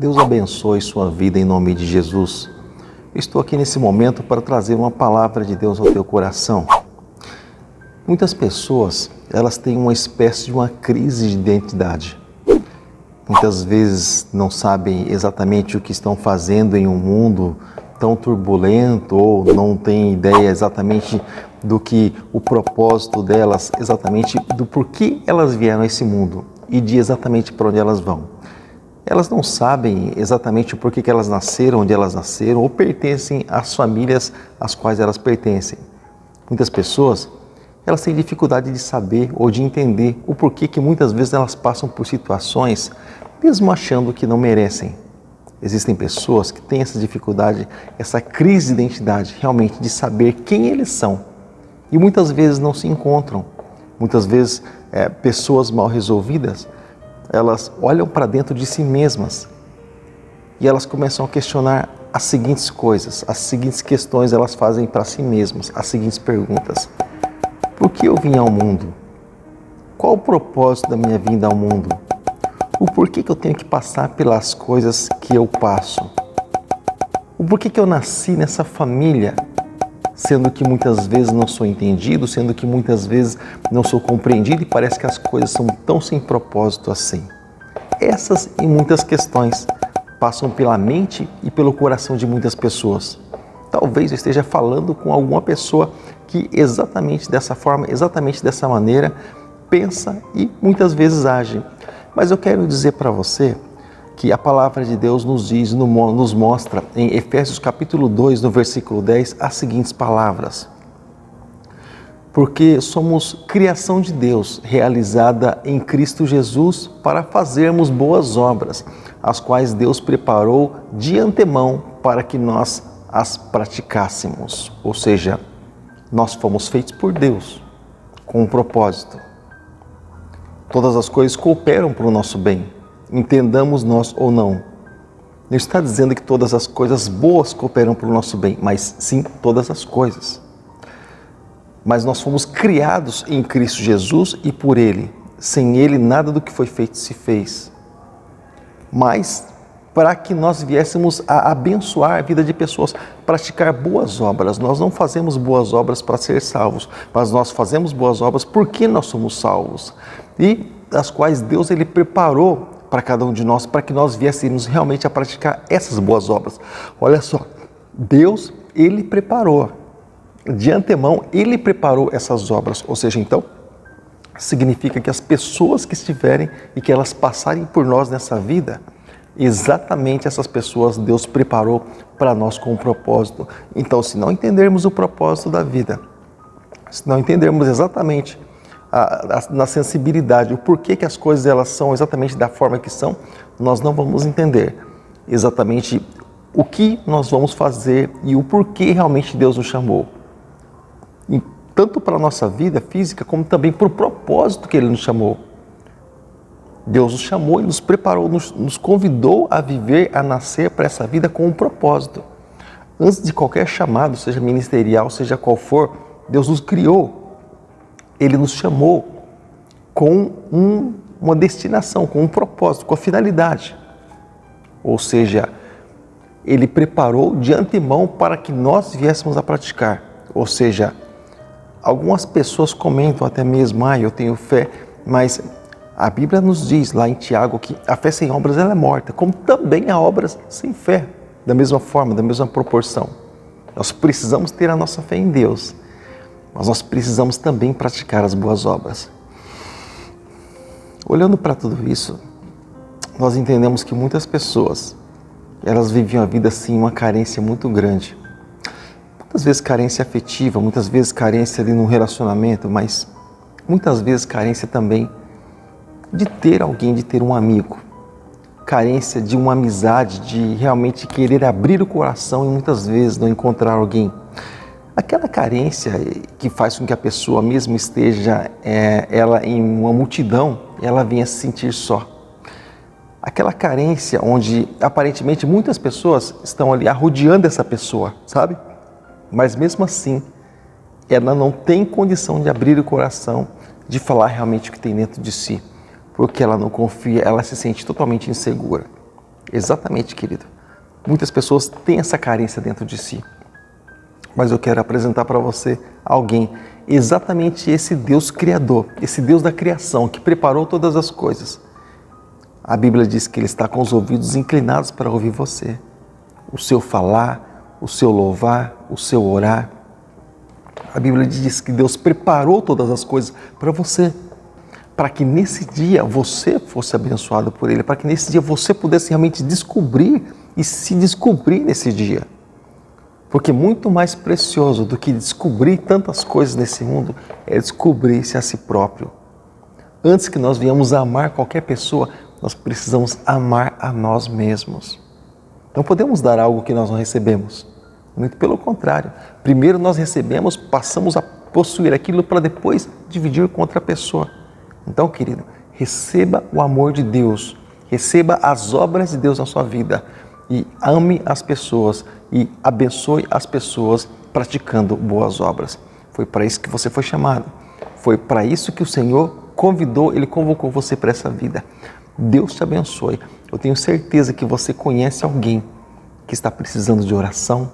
Deus abençoe sua vida em nome de Jesus. Eu estou aqui nesse momento para trazer uma palavra de Deus ao teu coração. Muitas pessoas, elas têm uma espécie de uma crise de identidade. Muitas vezes não sabem exatamente o que estão fazendo em um mundo tão turbulento ou não têm ideia exatamente do que o propósito delas, exatamente do porquê elas vieram a esse mundo e de exatamente para onde elas vão. Elas não sabem exatamente o porquê que elas nasceram, onde elas nasceram ou pertencem às famílias às quais elas pertencem. Muitas pessoas, elas têm dificuldade de saber ou de entender o porquê que muitas vezes elas passam por situações mesmo achando que não merecem. Existem pessoas que têm essa dificuldade, essa crise de identidade, realmente de saber quem eles são. E muitas vezes não se encontram. Muitas vezes, pessoas mal resolvidas, elas olham para dentro de si mesmas e elas começam a questionar as seguintes coisas, as seguintes questões elas fazem para si mesmas, as seguintes perguntas. Por que eu vim ao mundo? Qual o propósito da minha vinda ao mundo? O porquê que eu tenho que passar pelas coisas que eu passo? O porquê que eu nasci nessa família, sendo que muitas vezes não sou entendido, sendo que muitas vezes não sou compreendido e parece que as coisas são tão sem propósito assim. Essas e muitas questões passam pela mente e pelo coração de muitas pessoas. Talvez eu esteja falando com alguma pessoa que exatamente dessa forma, exatamente dessa maneira, pensa e muitas vezes age. Mas eu quero dizer para você que a palavra de Deus nos diz, nos mostra em Efésios capítulo 2, no versículo 10, as seguintes palavras. Porque somos criação de Deus, realizada em Cristo Jesus, para fazermos boas obras, as quais Deus preparou de antemão para que nós as praticássemos. Ou seja, nós fomos feitos por Deus, com um propósito. Todas as coisas cooperam para o nosso bem, entendamos nós ou não. Não está dizendo que todas as coisas boas cooperam para o nosso bem, mas sim todas as coisas. Mas nós fomos criados em Cristo Jesus e por Ele. Sem Ele, nada do que foi feito se fez. Mas para que nós viéssemos a abençoar a vida de pessoas, praticar boas obras. Nós não fazemos boas obras para ser salvos, mas nós fazemos boas obras porque nós somos salvos. E as quais Deus Ele preparou para cada um de nós, para que nós viéssemos realmente a praticar essas boas obras. Olha só, Deus, Ele preparou, de antemão, Ele preparou essas obras, ou seja, então, significa que as pessoas que estiverem e que elas passarem por nós nessa vida, exatamente essas pessoas Deus preparou para nós com um propósito. Então, se não entendermos o propósito da vida, se não entendermos exatamente na sensibilidade, o porquê que as coisas elas são exatamente da forma que são, nós não vamos entender exatamente o que nós vamos fazer e o porquê realmente Deus nos chamou. E tanto para a nossa vida física, como também para o propósito que Ele nos chamou. Deus nos chamou e nos preparou, nos convidou a viver, a nascer para essa vida com um propósito. Antes de qualquer chamado, seja ministerial, seja qual for, Deus nos criou. Ele nos chamou com uma destinação, com um propósito, com a finalidade. Ou seja, Ele preparou de antemão para que nós viéssemos a praticar. Ou seja, algumas pessoas comentam até mesmo, eu tenho fé, mas a Bíblia nos diz lá em Tiago que a fé sem obras ela é morta, como também há obras sem fé, da mesma forma, da mesma proporção. Nós precisamos ter a nossa fé em Deus, mas nós precisamos também praticar as boas obras. Olhando para tudo isso, nós entendemos que muitas pessoas, elas viviam a vida assim, uma carência muito grande. Muitas vezes carência afetiva, muitas vezes carência ali no relacionamento, mas muitas vezes carência também de ter alguém, de ter um amigo. Carência de uma amizade, de realmente querer abrir o coração e muitas vezes não encontrar alguém. Aquela carência que faz com que a pessoa mesmo esteja, ela em uma multidão, ela venha se sentir só. Aquela carência onde aparentemente muitas pessoas estão ali arrodeando essa pessoa, sabe? Mas mesmo assim, ela não tem condição de abrir o coração, de falar realmente o que tem dentro de si, porque ela não confia, ela se sente totalmente insegura. Exatamente, querido. Muitas pessoas têm essa carência dentro de si. Mas eu quero apresentar para você alguém, exatamente esse Deus Criador, esse Deus da criação, que preparou todas as coisas. A Bíblia diz que Ele está com os ouvidos inclinados para ouvir você. O seu falar, o seu louvar, o seu orar. A Bíblia diz que Deus preparou todas as coisas para você, para que nesse dia você fosse abençoado por Ele, para que nesse dia você pudesse realmente descobrir e se descobrir nesse dia. Porque muito mais precioso do que descobrir tantas coisas nesse mundo é descobrir-se a si próprio. Antes que nós venhamos a amar qualquer pessoa, nós precisamos amar a nós mesmos. Não podemos dar algo que nós não recebemos. Muito pelo contrário. Primeiro nós recebemos, passamos a possuir aquilo para depois dividir com outra pessoa. Então, querido, receba o amor de Deus, receba as obras de Deus na sua vida e ame as pessoas e abençoe as pessoas praticando boas obras. Foi para isso que você foi chamado. Foi para isso que o Senhor convidou, Ele convocou você para essa vida. Deus te abençoe. Eu tenho certeza que você conhece alguém que está precisando de oração,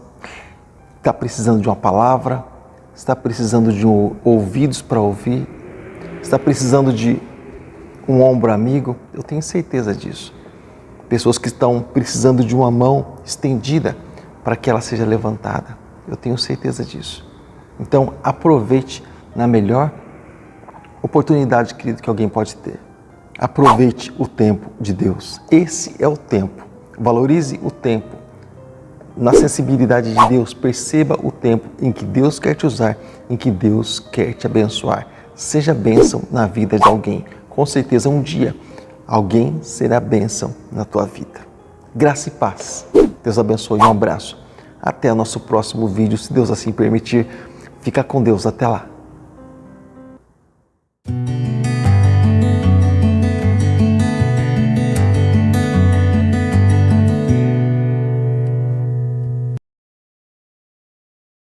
está precisando de uma palavra, está precisando de ouvidos para ouvir, está precisando de um ombro amigo. Eu tenho certeza disso. Pessoas que estão precisando de uma mão estendida para que ela seja levantada. Eu tenho certeza disso. Então, aproveite na melhor oportunidade, querido, que alguém pode ter. Aproveite o tempo de Deus. Esse é o tempo. Valorize o tempo. Na sensibilidade de Deus, perceba o tempo em que Deus quer te usar, em que Deus quer te abençoar. Seja bênção na vida de alguém. Com certeza, um dia, alguém será bênção na tua vida. Graça e paz. Deus abençoe. Um abraço. Até o nosso próximo vídeo, se Deus assim permitir. Fica com Deus. Até lá.